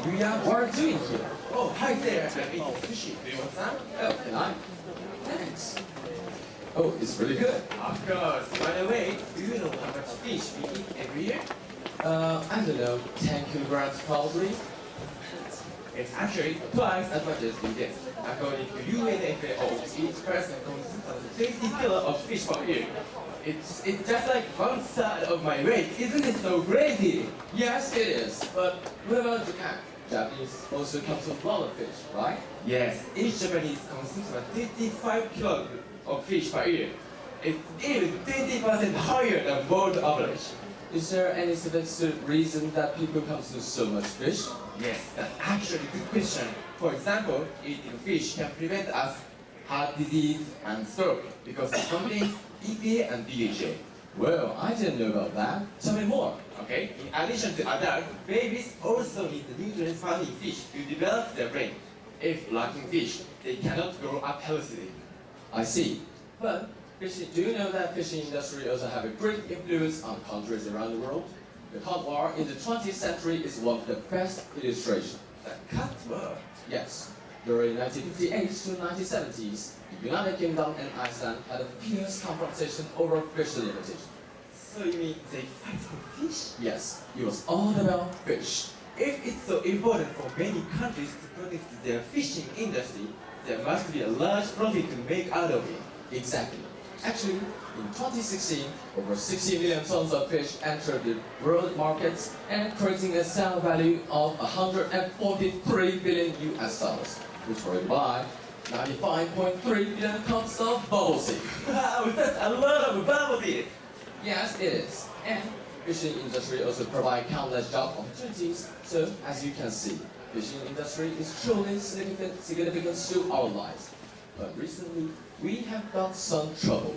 Yuya, what are you doing here? Oh, hi there. I'm eating sushi. Do you want some? Oh, can I? Thanks. Oh, it's really good. Of course. By the way, do you know how much fish we eat every year? I don't know, 10 kilograms probably? It's actually twice as much as you guess. According to UNFAO, each person consumes 20 kilos of fish per year. It's just like one side of my weight. Isn't it so crazy? Yes, it is. But what about Japan? Japanese also comes with a lot of fish, right? Yes, each Japanese consumes about 55 kilos of fish per year. It's even 20% higher than world average. Is there any specific reason that people consume so much fish? Yes, that's actually a good question. For example, eating fish can prevent us heart disease and stroke because it contains EPA and DHA. Well, I didn't know about that. Tell me more. Okay, in addition to adults, babies also need the nutrients found in fish to develop their brain. If lacking fish, they cannot grow up healthily. I see. But do you know that fishing industry also have a great influence on countries around the world? The Cold War in the 20th century is one of the best illustrations. The cut war? Yes. During 1958 to 1970s, the United Kingdom and Iceland had a fierce confrontation over fish limitation. So you mean they fight for fish? Yes, it was all about fish. If it's so important for many countries to protect their fishing industry, there must be a large profit to make out of it. Exactly. Actually, in 2016, over 60 million tons of fish entered the world markets and creating a sale value of 143 billion US dollars, which will buy 95.3 billion tons of bubble tea. Wow, that's a lot of bubble tea! Yes, it is. And fishing industry also provide countless job opportunities. So, as you can see, fishing industry is truly significant to our lives. But recently, we have got some trouble.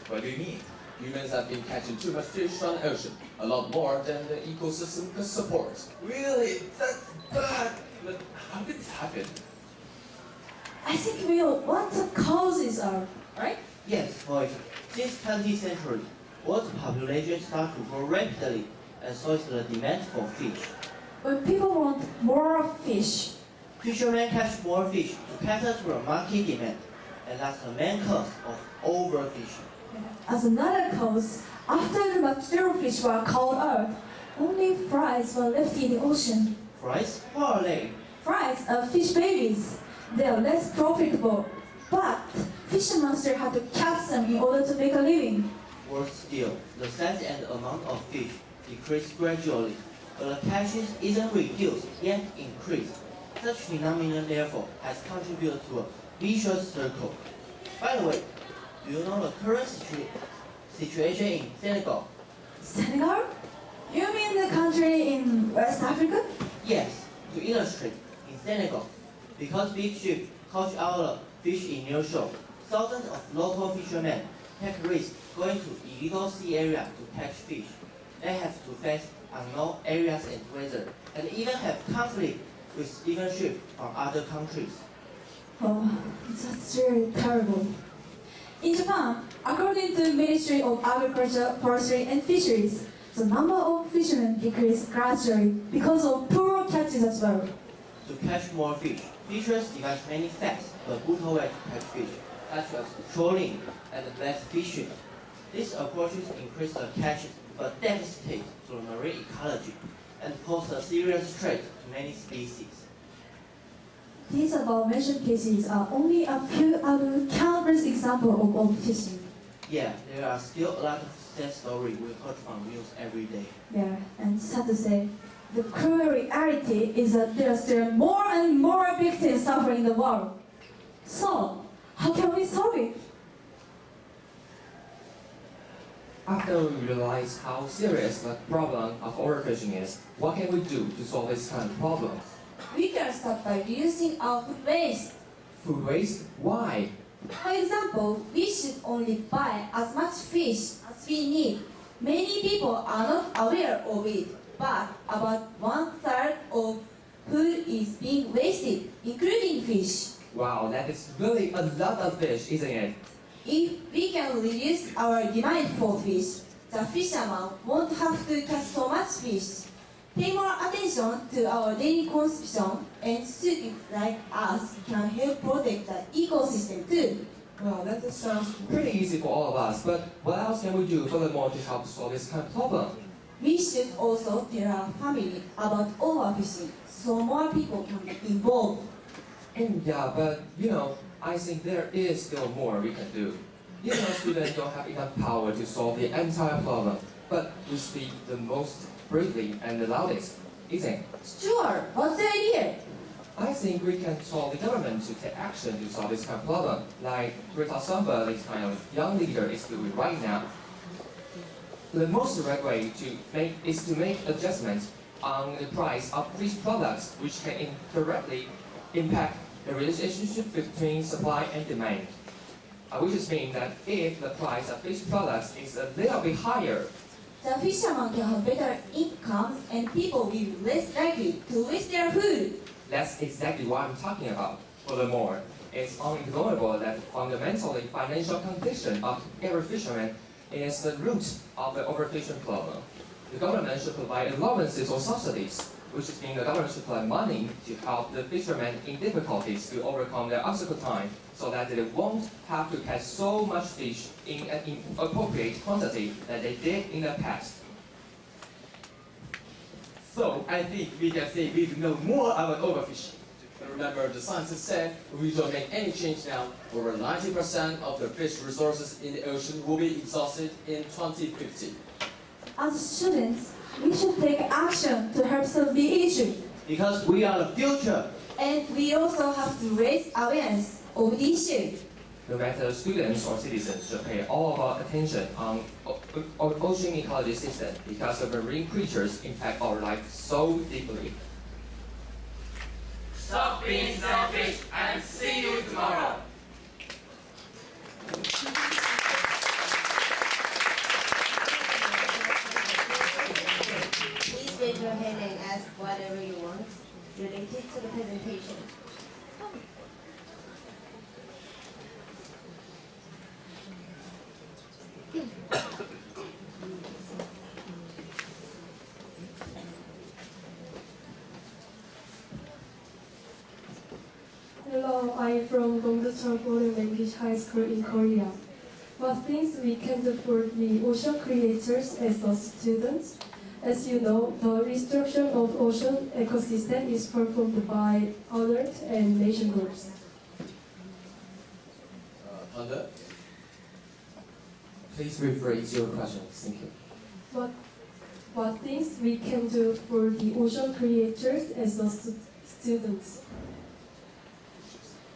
What do you mean? Humans have been catching too much fish from the ocean, a lot more than the ecosystem can support. Really? That's bad! But how did this happen? I think we know what the causes are, right? Yes, boys. Since 20th century, world population started to grow rapidly, and so is the demand for fish. When people want more fish, Fishermen catch more fish to cater to the market demand, and that's the main cause of overfishing. as another cause, after the mature fish were caught up, only fries were left in the ocean. Fries? What are they? Fries are fish babies. They are less profitable, but fishermen still have to catch them in order to make a living. Worse still, the size and amount of fish decrease gradually, but the catches isn't reduced, yet increased. Such phenomenon therefore has contributed to a vicious circle. By the way, do you know the current situation in Senegal? Senegal? You mean the country in West Africa? Yes, to illustrate, in Senegal, because big ships catch out the fish in near shore, thousands of local fishermen take risks going to illegal sea areas to catch fish. They have to face unknown areas and weather, and even have conflict with even ships from other countries. Oh, that's really terrible. In Japan, according to the Ministry of Agriculture, Forestry and Fisheries, the number of fishermen decreased gradually because of poor catches as well. To catch more fish, fishers devise many fast but brutal ways to catch fish, such as trolling and blast fishing. These approaches increase the catches but devastate to the marine ecology and pose a serious threat to many species. These above-mentioned cases are only a few out of countless examples of overfishing. Yeah, there are still a lot of sad stories we heard from news every day. Yeah, and sad to say, the cruel reality is that there are still more and more victims suffering in the world. So, how can we solve it? After we realize how serious the problem of overfishing is, what can we do to solve this kind of problem? We can start by reducing our food waste. Food waste? Why? For example, we should only buy as much fish as we need. Many people are not aware of it, but about 1/3 of food is being wasted, including fish. Wow, that is really a lot of fish, isn't it? If we can reduce our demand for fish, the fishermen won't have to catch so much fish. pay more attention to our daily consumption, and students like us can help protect the ecosystem too. Well, that just sounds pretty easy for all of us, but what else can we do furthermore to help solve this kind of problem? We should also tell our family about overfishing so more people can be involved. Yeah, but I think there is still more we can do. Students don't have enough power to solve the entire problem, but we speak the most bravely and the loudest, isn't it? Sure, what's the idea? I think we can tell the government to take action to solve this kind of problem, like Greta Thunberg, this kind of young leader, is doing right now. The most direct way is to make adjustments on the price of fish products, which can indirectly impact the relationship between supply and demand. Which just means that if the price of fish products is a little bit higher, The fishermen can have better incomes and people will be less likely to waste their food. that's exactly what I'm talking about. Furthermore, it's unignorable that fundamentally financial condition of every fisherman is the root of the overfishing problem. The government should provide allowances or subsidies, which means the government should provide money to help the fishermen in difficulties to overcome their obstacle time, so that they won't have to catch so much fish in an inappropriate quantity that they did in the past. So I think we can say we know more about overfishing. And remember, the scientists said if we don't make any change now, over 90% of the fish resources in the ocean will be exhausted in 2050. As students, we should take action to help solve the issue. Because we are the future. And we also have to raise awareness of the issue. No matter students or citizens should pay all of our attention on ocean ecology system, because the marine creatures impact our life so deeply. Stop being selfish and see you tomorrow. Please raise your hand and ask whatever you want related to the presentation. Hello, I am from Dongducheon Foreign Language High School in Korea. What things we can do for the ocean creators as a student? As you know, the destruction of ocean ecosystem is performed by alert and nation groups. Thunder? Please rephrase your question. Thank you. What things we can do for the ocean creators as a students?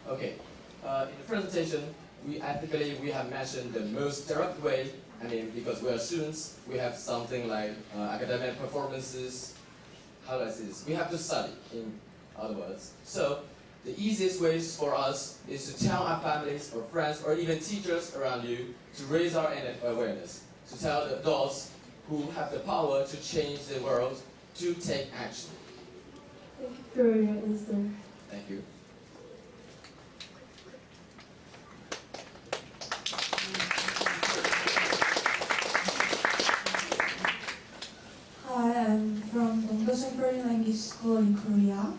Okay. In the presentation, we have mentioned the most direct way. Because we are students, we have something like academic performances. How do I say this? We have to study, in other words. So the easiest ways for us is to tell our families or friends or even teachers around you to raise our awareness, to tell the adults who have the power to change the world to take action. Thank you for your answer. Thank you. Hi, I'm from Dongducheon Foreign Language School in Korea.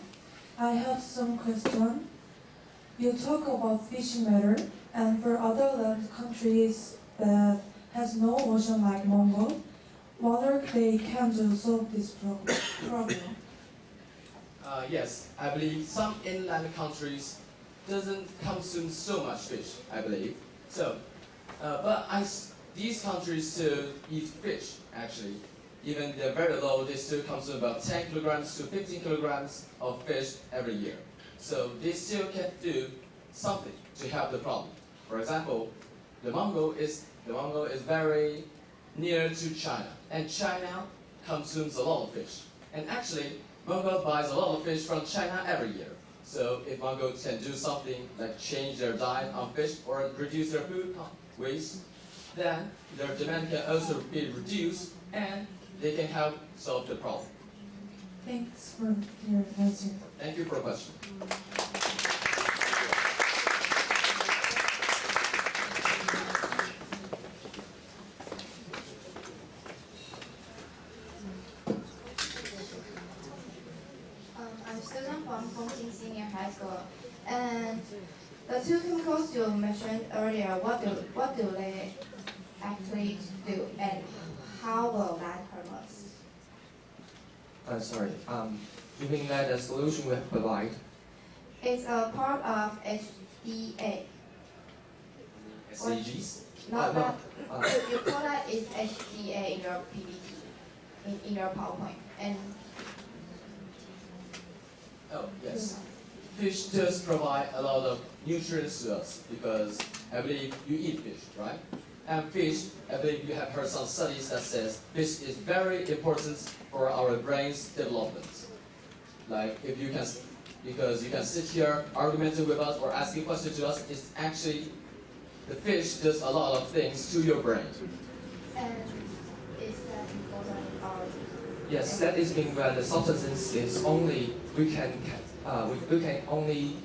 I have some question. You talk about fishing matter, and for other land countries that has no ocean like Mongol, what are they can do to solve this problem? Yes, I believe some inland countries doesn't consume so much fish, I believe. So, these countries still eat fish, actually. Even they're very low, they still consume about 10 kilograms to 15 kilograms of fish every year. So they still can do something to help the problem. For example, the Mongol is very near to China, and China consumes a lot of fish. And actually, Mongol buys a lot of fish from China every year. So if Mongols can do something like change their diet on fish or reduce their food waste, then their demand can also be reduced and they can help solve the problem. Thanks for your answer. Thank you for the question. high school. And the two chemicals you mentioned earlier, what do they actually do, and how will that hurt us? Sorry. You mean that the solution we provide? It's a part of HDA. SDGs? Not no, that you call that is HDA in your PPT, in your PowerPoint, and Oh, yes. Fish does provide a lot of nutrients to us because I believe you eat fish, right? And fish, I believe you have heard some studies that says fish is very important for our brain's development. Like if you can, because you can sit here arguing with us or asking questions to us, it's actually, the fish does a lot of things to your brain. and is that important in our Yes, that is mean that the substance is only we can only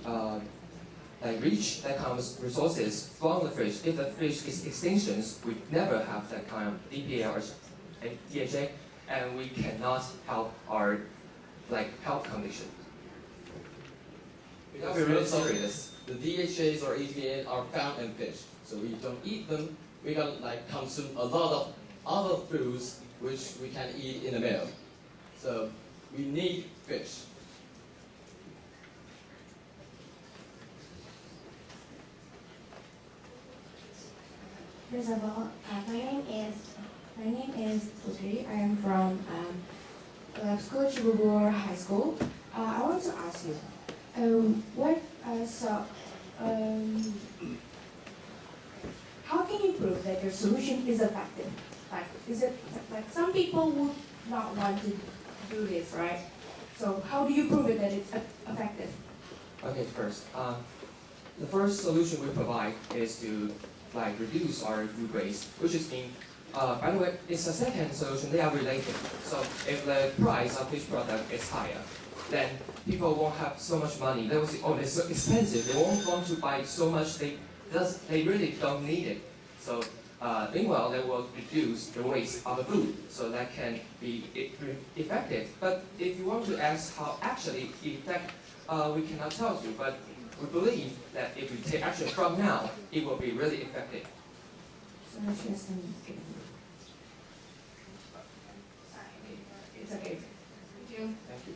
like reach that kind of resources from the fish. If the fish is extinctions, we never have that kind of DPA or DHA, and we cannot help our health condition. Because We're really most of serious. the DHAs or EPA are found in fish, so we don't eat them. We can consume a lot of other foods which we can eat in a meal. So we need fish. First of all, my name is Putri. I am from lab school Chibubur High School. I want to ask you, how can you prove that your solution is effective? Like, is it like some people would not want to do this, right? So how do you prove it that it's effective? Okay, first, the first solution we provide is to reduce our food waste, which is mean. By the way, it's a second solution. They are related. So if the price of each product is higher, then people won't have so much money. They will say, oh, it's so expensive. They won't want to buy so much. They really don't need it. So meanwhile, they will reduce the waste of the food. So that can be effective. But if you want to ask how actually effect, we cannot tell you. But we believe that if we take action from now, it will be really effective. So much less than it's okay. Thank you. Thank you.